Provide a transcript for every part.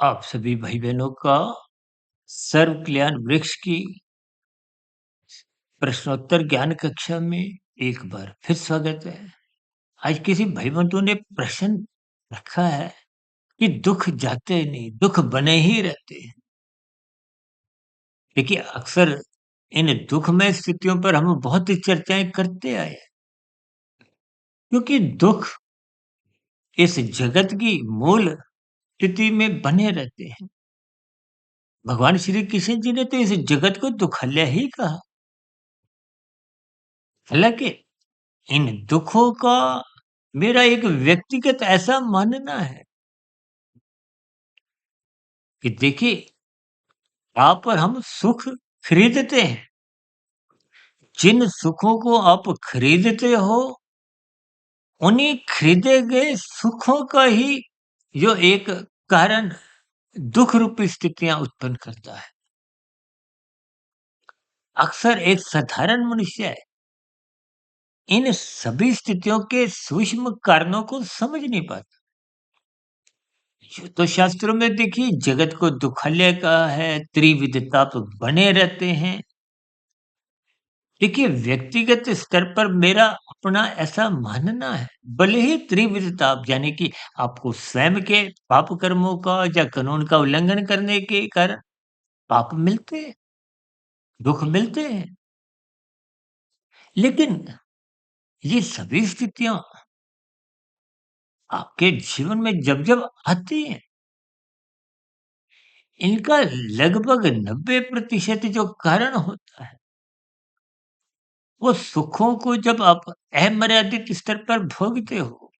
आप सभी भाई बहनों का सर्व कल्याण वृक्ष की प्रश्नोत्तर ज्ञान कक्षा में एक बार फिर स्वागत है। आज किसी भाई बंधु ने प्रश्न रखा है कि दुख जाते नहीं, दुख बने ही रहते हैं। देखिए, अक्सर इन दुखमय स्थितियों पर हम बहुत चर्चाएं करते आए हैं, क्योंकि दुख इस जगत की मूल स्थिति में बने रहते हैं। भगवान श्री कृष्ण जी ने तो इस जगत को दुखल्य ही कहा। हालांकि इन दुखों का मेरा एक व्यक्तिगत ऐसा मानना है कि देखिए, आप और हम सुख खरीदते हैं। जिन सुखों को आप खरीदते हो, उन्हीं खरीदे गए सुखों का ही जो एक कारण दुख रूपी स्थितियां उत्पन्न करता है। अक्सर एक साधारण मनुष्य इन सभी स्थितियों के सूक्ष्म कारणों को समझ नहीं पाता। यूँ तो शास्त्रों में देखिए, जगत को दुखालय कहा है, त्रिविधता तो बने रहते हैं। देखिए, व्यक्तिगत स्तर पर मेरा अपना ऐसा मानना है, भले ही त्रिविधता यानी कि आपको स्वयं के पाप कर्मों का या कानून का उल्लंघन करने के कारण पाप मिलते हैं, दुख मिलते हैं। लेकिन ये सभी स्थितियाँ आपके जीवन में जब-जब आती हैं, इनका लगभग 90% जो कारण होता है, वो सुखों को जब आप अमर्यादित स्तर पर भोगते हो,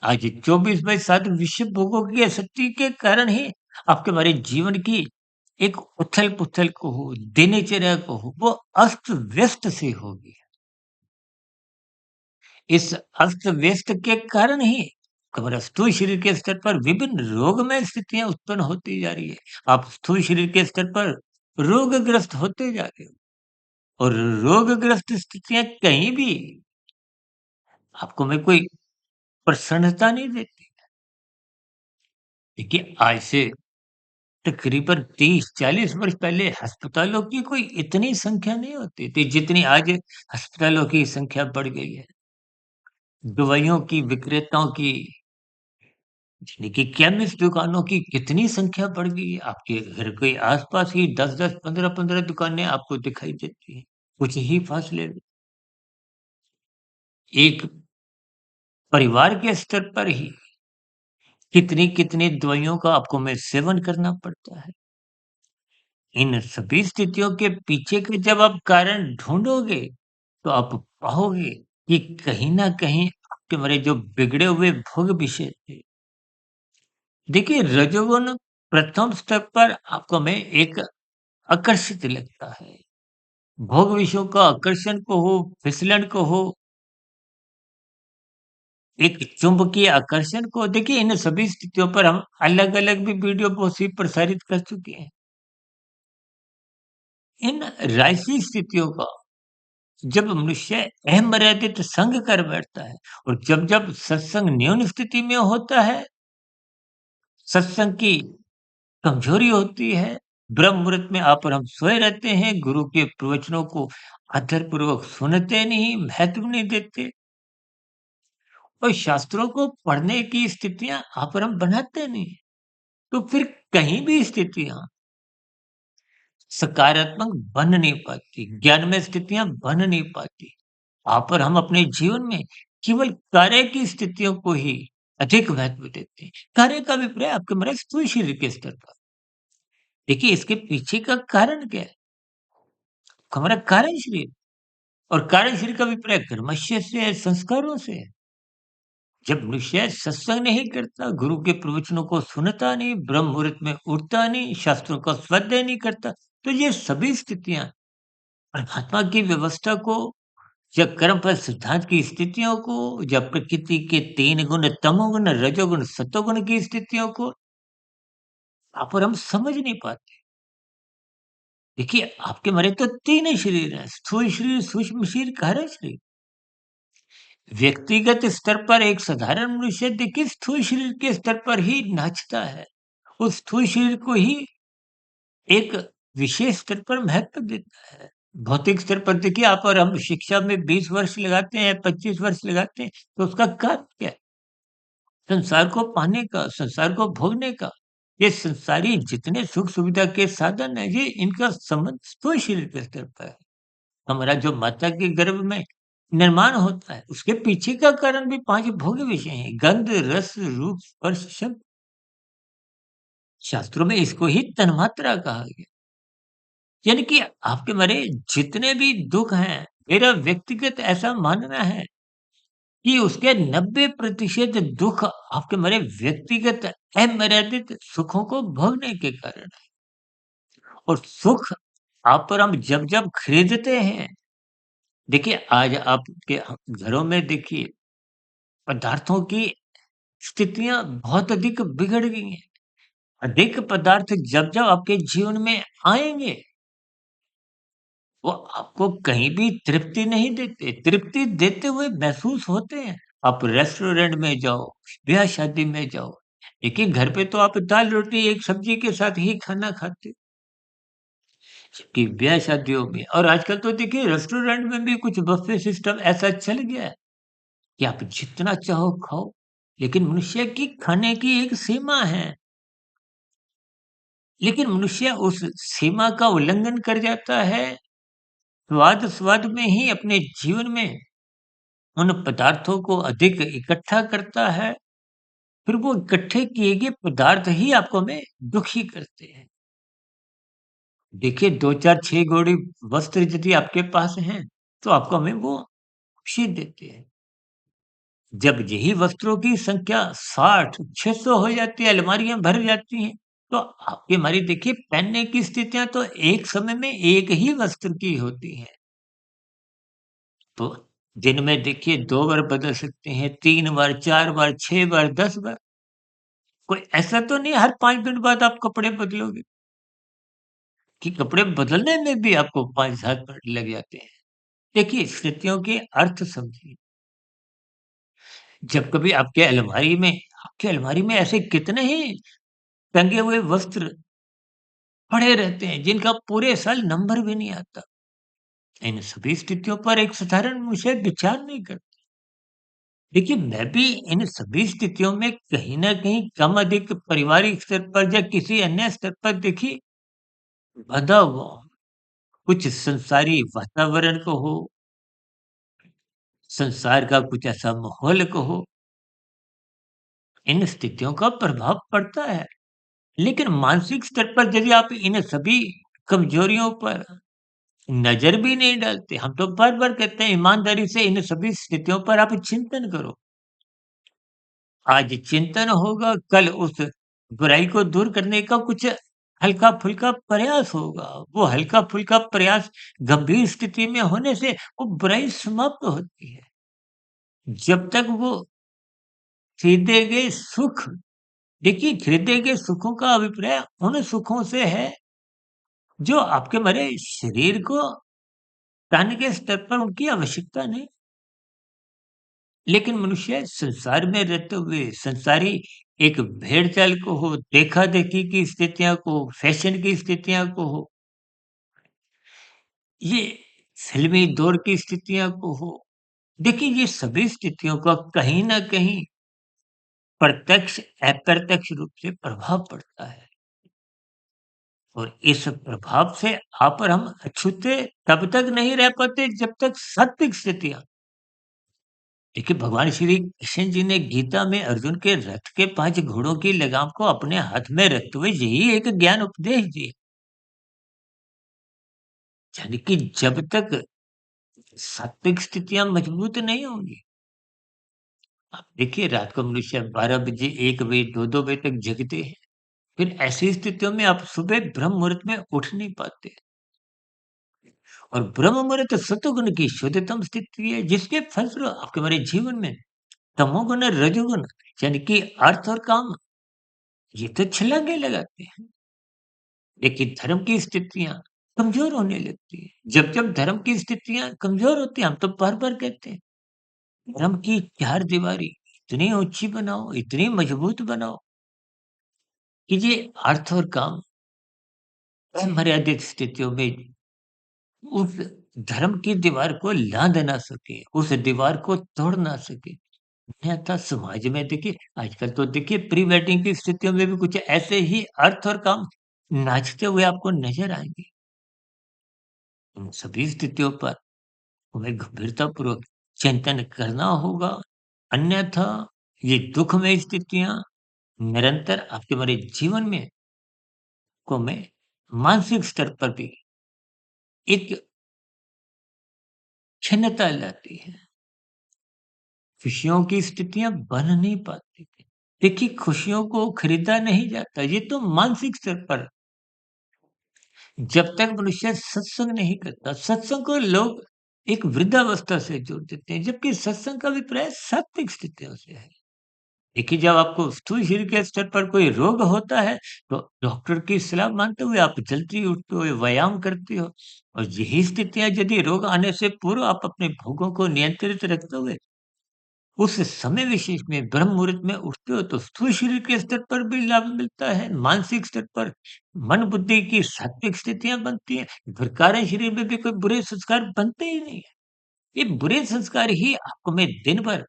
आज 24/7 विश्व भोगों की आसक्ति के कारण ही आपके हमारे जीवन की एक उथल-पुथल को हो, दिनचर्या को हो, वो अस्त-व्यस्त सी होगी। इस अस्त-व्यस्त के कारण ही हमारा स्थूल शरीर के स्तर पर विभिन्न रोगमय स्थितियाँ उत्पन्न होती जा रही है। आप स्थूल शरीर के स्तर पर रोगग्रस्त होते जा रहे हो और रोगग्रस्त स्थितियाँ कहीं भी आपको में कोई प्रसन्नता नहीं देती। देखिए, आज से तकरीबन 30-40 वर्ष पहले अस्पतालों की कोई इतनी संख्या नहीं होती थी, जितनी आज अस्पतालों की संख्या बढ़ गई है। दवाइयों की, विक्रेताओं की, यानी कि केमिस्ट दुकानों की कितनी संख्या बढ़ गई है। आपके घर के आस-पास ही 10-10, 15-15 दुकानें आपको दिखाई देती हैं, कुछ ही फासले में। एक परिवार के स्तर पर ही कितनी-कितनी दवाइयों का आपको में सेवन करना पड़ता है। इन सभी स्थितियों के पीछे के जब आप कारण ढूँढोगे, तो आप पाओगे कि कहीं न कहीं आपके हमारे जो बिगड़े हुए भोग विषय थे। देखिए, रजोगुण प्रथम स्तर पर आपको में एक आकर्षित लगता है। भोग विषयों का आकर्षण को हो, फिसलन को हो, एक चुंबकीय आकर्षण को देखिए, इन सभी स्थितियों पर हम अलग-अलग भी वीडियो बहुत सी प्रसारित कर चुके हैं। इन राशि स्थितियों का जब मनुष्य अमर्यादित संग कर बैठता है और जब-जब सत्संग न्यून स्थिति में होता है, सत्संग की कमजोरी होती है, ब्रह्म मुहूर्त में आप और हम सोए रहते हैं, गुरु के प्रवचनों को आदरपूर्वक सुनते नहीं, महत्व नहीं देते और शास्त्रों को पढ़ने की स्थितियाँ आप और हम बनाते नहीं। तो फिर कहीं भी स्थितियाँ सकारात्मक बन नहीं पाती, ज्ञानमय स्थितियाँ बन नहीं पाती। आप और हम अपने जीवन में केवल कार्य की स्थितियों को ही अधिक महत्व देते हैं। कार्य का अभिप्राय आपके हमारे स्थूल शरीर के स्तर पर। देखिए, इसके पीछे का कारण क्या है? हमारा कारण शरीर और कारण शरीर का अभिप्राय कर्मश्य से है, संस्कारों से है। जब मनुष्य सत्संग नहीं करता, गुरु के प्रवचनों को सुनता नहीं, ब्रह्म मुहूर्त में उठता नहीं, शास्त्रों का स्वाध्याय नहीं करता, तो ये सभी स्थितियाँ परमात्मा की व्यवस्था को या कर्मफल सिद्धांत की स्थितियों को या प्रकृति के 3 गुण तमोगुण, रजोगुण, सतोगुण की स्थितियों को आप और हम समझ नहीं पाते। देखिए, आपके हमारे तो 3 ही शरीर हैं, स्थूल शरीर, सूक्ष्म शरीर, कारण शरीर। व्यक्तिगत स्तर पर एक साधारण मनुष्य देखिए स्थूल शरीर के स्तर पर ही नाचता है उस स्थूल शरीर को ही एक विशेष स्तर पर महत्व देता है। भौतिक स्तर पर देखिए आप और हम शिक्षा में 20 वर्ष लगाते हैं, 25 वर्ष लगाते हैं, तो उसका कारण क्या है? संसार को पाने का, संसार को भोगने का। ये संसारी जितने सुख-सुविधा के साधन हैं, ये इनका संबंध स्थूल शरीर के स्तर पर है। हमारा जो माता के गर्भ में निर्माण होता है, उसके पीछे का कारण भी 5 भोग्य विषय हैं। गंध, रस, रूप, स्पर्श, शब्द। शास्त्रों में इसको ही तन्मात्रा कहा गया। यानी कि आपके मारे जितने भी दुःख हैं, मेरा व्यक्तिगत ऐसा मानना है कि उसके 90% दुःख आपके मारे व्यक्तिगत अमर्यादित सुखों को भोगने के कारण है। और सुख आप और हम जब-जब खरीदते हैं, देखिए आज आपके घरों में देखिए पदार्थों की स्थितियाँ बहुत अधिक बिगड़ गई हैं। अधिक पदार्थ जब-जब आपके जीवन में आएँगे, वो आपको कहीं भी तृप्ति नहीं देते, तृप्ति देते हुए महसूस होते हैं। आप रेस्टोरेंट में जाओ, ब्याह-शादी में जाओ, देखिए घर पे तो आप दाल-रोटी, एक सब्जी के साथ ही खाना खाते हो, जबकि ब्याह-शादियों में और आजकल तो देखिए रेस्टोरेंट में भी कुछ बफ़े सिस्टम ऐसा चल गया है कि आप जितना चाहो खाओ, लेकिन मनुष्य की खाने की एक सीमा है। लेकिन मनुष्य उस सीमा का उल्लंघन कर जाता है, स्वाद-स्वाद में ही अपने जीवन में उन पदार्थों को अधिक इकट्ठा करता है, फिर वो इकट्ठे किए गए पदार्थ ही आपको हमें दुखी करते हैं। देखिए 2, 4, 6 जोड़ी वस्त्र यदि आपके पास हैं, तो आपको हमें वो खुशी देते हैं। जब यही वस्त्रों की संख्या 60, 600 हो जाती है, अलमारियाँ भर जाती हैं, तो आपकी हमारी देखिए पहनने की स्थितियाँ तो एक समय में एक ही वस्त्र की होती हैं। तो दिन में देखिए 2 बार बदल सकते हैं, 3 बार, 4 बार, 6 बार, 10 बार। कोई ऐसा तो नहीं हर 5 मिनट बाद आप कपड़े बदलोगे, कि कपड़े बदलने में भी आपको 5-7 मिनट लग जाते हैं। देखिए स्थितियों के अर्थ समझिए। जब कभी आपके अलमारी में ऐसे कितने ही टंगे हुए वस्त्र पड़े रहते हैं, जिनका पूरे साल नंबर भी नहीं आता। इन सभी स्थितियों पर एक साधारण मनुष्य विचार नहीं करता। देखिए, मैं भी इन सभी स्थितियों में कहीं न कहीं कम अधिक पारिवारिक स्तर पर या किसी अन्य स्तर पर देखिए बँधा हुआ हूँ। कुछ संसारी वातावरण को हो, संसार का कुछ ऐसा माहौल को हो, इन स्थितियों का प्रभाव पड़ता है। लेकिन मानसिक स्तर पर यदि आप इन सभी कमजोरियों पर नज़र भी नहीं डालते, हम तो बार-बार कहते हैं ईमानदारी से इन सभी स्थितियों पर आप चिंतन करो। आज चिंतन होगा, कल उस बुराई को दूर करने का कुछ हल्का-फुल्का प्रयास होगा। वो हल्का-फुल्का प्रयास गंभीर स्थिति में होने से वो बुराई समाप्त होती है। जब तक वो खरीदे गए सुख देखिए खरीदे गए सुखों का अभिप्राय उन सुखों से है जो आपके हमारे शरीर को तन के स्तर पर उनकी आवश्यकता नहीं। लेकिन मनुष्य संसार में रहते हुए संसारी एक भेड़-चाल को हो, देखा-देखी की स्थितियाँ को, फैशन की स्थितियाँ को हो, ये फ़िल्मी दौर की स्थितियाँ को हो, देखिए ये सभी स्थितियों का कहीं न कहीं प्रत्यक्ष, अप्रत्यक्ष रूप से प्रभाव पड़ता है। और इस प्रभाव से आप और हम अछूते तब तक नहीं रह पाते जब तक सात्विक स्थितियाँ देखिए भगवान श्री कृष्ण जी ने गीता में अर्जुन के रथ के 5 घोड़ों की लगाम को अपने हाथ में रखते हुए यही एक ज्ञान उपदेश दिए। यानी कि जब तक सात्विक स्थितियाँ मजबूत नहीं होंगी, आप देखिए रात को मनुष्य 12 बजे, 1 बजे, 2-2 बजे तक जगते हैं। फिर ऐसी स्थितियों में आप सुबह ब्रह्म मुहूर्त में उठ नहीं पाते। और ब्रह्म मुहूर्त सतुगुण की शुद्धतम स्थिति है जिसके फलस्वरूप आपके हमारे जीवन में तमोगुण और रजोगुण यानी कि अर्थ और काम ये तो छलांगे लगाते हैं। लेकिन धर्म की स्थितियाँ कमज़ोर होने लगती हैं। जब-जब धर्म की स्थितियाँ कमज़ोर होती हैं, हम तो बार-बार कहते हैं, धर्म की चारदीवारी इतनी ऊँची बनाओ, इतनी मजबूत बनाओ कि ये अर्थ और काम अमर्यादित स्थितियों में उस धर्म की दीवार को लाँघ ना सके, उस दीवार को तोड़ ना सके। अन्यथा समाज में देखिए आजकल तो देखिए प्री वेडिंग की स्थितियों में भी कुछ ऐसे ही अर्थ और काम नाचते हुए आपको नज़र आएँगे। इन सभी स्थितियों पर हमें गंभीरतापूर्वक चिंतन करना होगा, अन्यथा ये दुखमय स्थितियाँ निरंतर आपके हमारे जीवन में को में मानसिक स्तर पर भी एक खिन्नता लाती है। खुशियों की स्थितियाँ बन नहीं पाती थी। देखिए खुशियों को खरीदा नहीं जाता, ये तो मानसिक स्तर पर जब तक मनुष्य सत्संग नहीं करता, सत्संग को लोग एक वृद्धावस्था से जोड़ देते हैं, जबकि सत्संग का अभिप्राय सात्विक स्थितियों से है। देखिए, जब आपको स्थूल शरीर के स्तर पर कोई रोग होता है, तो डॉक्टर की सलाह मानते हुए आप जल्दी उठते हो, व्यायाम करते हो और यही स्थितियाँ यदि रोग आने से पूर्व आप अपने भोगों को नियंत्रित रखते हुए उस समय विशेष में ब्रह्म मुहूर्त में उठते हो तो स्थूल शरीर के स्तर पर भी लाभ मिलता है, मानसिक स्तर पर मन बुद्धि की सात्विक स्थितियाँ बनती हैं, फिर कार्य शरीर में भी कोई बुरे संस्कार बनते ही नहीं है। ये बुरे संस्कार ही आपको में दिन भर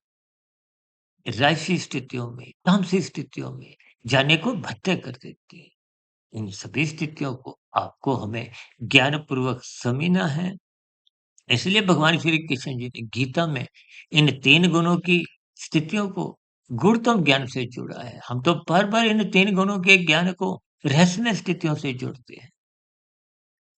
राजसी स्थितियों में, तामसी स्थितियों में जाने को बाध्य कर देती है। इन सभी स्थितियों को आपको हमें ज्ञानपूर्वक समझना है। इसलिए भगवान श्री कृष्ण जी ने गीता में इन 3 गुणों की स्थितियों को गुणतम ज्ञान से जोड़ा है। हम तो बार-बार इन 3 गुणों के ज्ञान को रहस्यमय स्थितियों से जोड़ते हैं,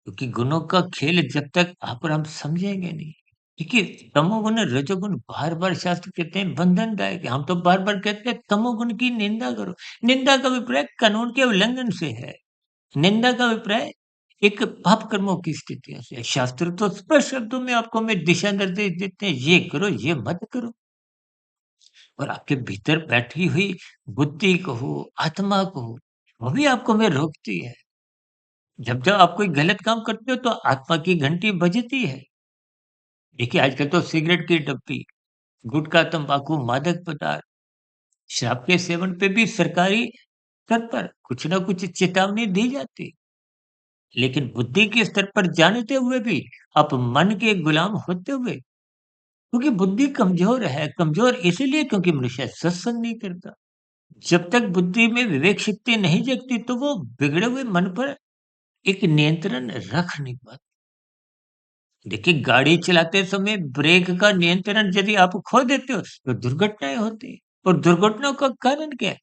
क्योंकि गुणों का खेल जब तक आप और हम समझेंगे नहीं। देखिए, तमोगुण, रजोगुण बार-बार शास्त्र कहते हैं बंधनदायक है। हम तो बार-बार कहते हैं तमोगुण की निंदा करो। निंदा का अभिप्राय कानून के उल्लंघन से है। निंदा का अभिप्राय एक पाप कर्मों की स्थितियों से है। शास्त्र तो स्पष्ट शब्दों में आपको हमें दिशा निर्देश देते हैं, ये करो, ये मत करो। और आपके भीतर बैठी हुई बुद्धि को हो, आत्मा को हो, वो भी आपको हमें रोकती है। जब आप कोई गलत काम करते हो तो आत्मा की घंटी बजती है। देखिए आजकल तो सिगरेट की डब्बी, गुटखा, तंबाकू, मादक पदार्थ, शराब के सेवन पे भी सरकारी स्तर पर कुछ न कुछ चेतावनी दी जाती है। लेकिन बुद्धि के स्तर पर जानते हुए भी आप मन के गुलाम होते हुए क्योंकि बुद्धि कमजोर है, कमजोर इसीलिए क्योंकि मनुष्य सत्संग नहीं करता। जब तक बुद्धि में विवेक शक्ति नहीं जगती तो वो बिगड़े हुए मन पर एक नियंत्रण रख नहीं पाता। देखिए गाड़ी चलाते समय ब्रेक का नियंत्रण यदि आप खो देते हो तो दुर्घटनाएं होती हैं और दुर्घटनाओं का कारण क्या है?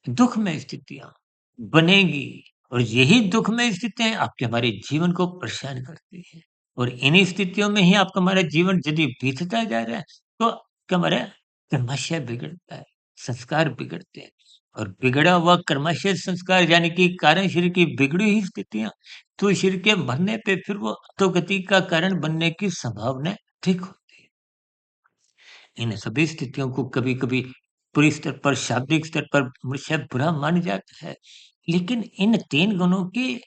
दुखमय स्थितियाँ बनेगी और यही दुखमय स्थितियाँ आपके हमारे जीवन को परेशान करती हैं। और इन्हीं स्थितियों में ही आपका हमारा जीवन यदि बीतता जा रहा है, तो आपका हमारा कर्माशय बिगड़ता है, संस्कार बिगड़ते हैं और बिगड़ा हुआ कर्माशय संस्कार यानी कि कारण शरीर की बिगड़ी हुई स्थितियाँ, तो शरीर के मरने पे फिर वो अधोगति का कारण बनने की संभावना अधिक होती है। इन सभी स्थितियों को कभी-कभी पूरी स्तर पर, शाब्दिक स्तर पर मनुष्य बुरा मान जाता है। लेकिन इन 3 गुणों की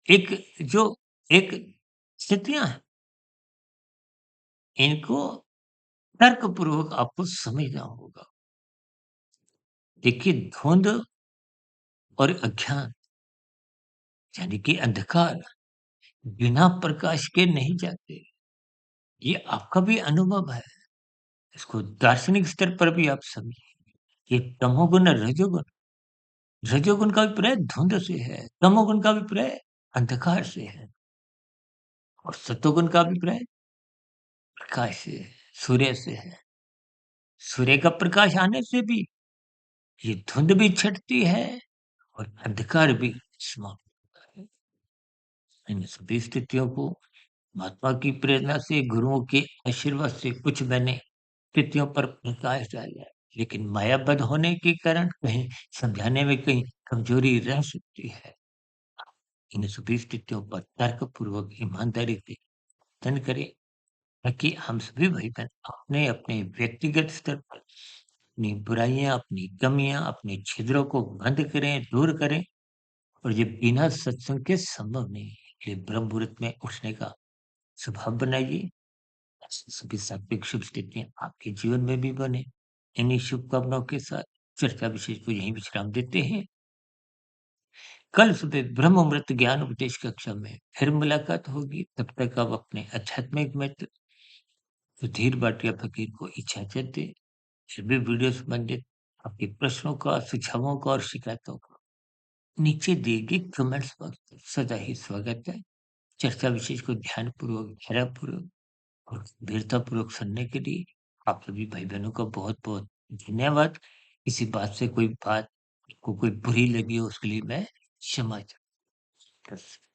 एक जो एक स्थितियाँ हैं, इनको तर्कपूर्वक आपको समझना होगा। देखिए धुंध और अज्ञान यानी कि अंधकार बिना प्रकाश के नहीं जाते। ये आपका भी अनुभव है। इसको दार्शनिक स्तर पर भी आप समझिए। ये तमोगुण, रजोगुण रजोगुण का अभिप्राय धुंध से है, तमोगुण का अभिप्राय अंधकार से है और सतोगुण का अभिप्राय प्रकाश से है, सूर्य से है। सूर्य का प्रकाश आने से भी ये धुंध भी छँटती है और अंधकार भी समाप्त होता है। इन सभी स्थितियों को महात्मा की प्रेरणा से, गुरुओं के आशीर्वाद से कुछ मैंने स्थितियों पर प्रकाश डाला है। लेकिन मायाबद्ध होने के कारण कहीं समझाने में कहीं कमजोरी रह सकती है। इन सभी स्थितियों पर तर्कपूर्वक ईमानदारी से चिंतन करें ताकि हम सभी भाई-बहन अपने-अपने व्यक्तिगत स्तर पर अपनी बुराइयाँ, अपनी कमियाँ, अपने छिद्रों को बंद करें, दूर करें और ये बिना सत्संग के संभव नहीं है। ये ब्रह्म मुहूर्त में उठने का स्वभाव बनाइए। सभी सात्विक शुभ स्थितियाँ आपके जीवन में भी बने। इन्हीं शुभकामनाओं के साथ चर्चा विशेष को यहीं विश्राम देते हैं। कल सुबह ब्रह्म मुहूर्त ज्ञान उपदेश कक्षा में फिर मुलाकात होगी। तब तक आप अपने आध्यात्मिक मित्र सुधीर भाटिया फकीर को इजाज़त दें। फिर भी वीडियो संबंधित आपके प्रश्नों का, सुझावों का और शिकायतों का नीचे दिए गए कमेंट्स बॉक्स में सदा ही स्वागत है। चर्चा विशेष को ध्यानपूर्वक, धैर्यपूर्वक और गंभीरतापूर्वक सुनने के लिए आप सभी भाई-बहनों का बहुत-बहुत धन्यवाद। किसी बात से कोई बात को कोई बुरी लगी हो उसके लिए मैं क्षमा चाहता हूँ।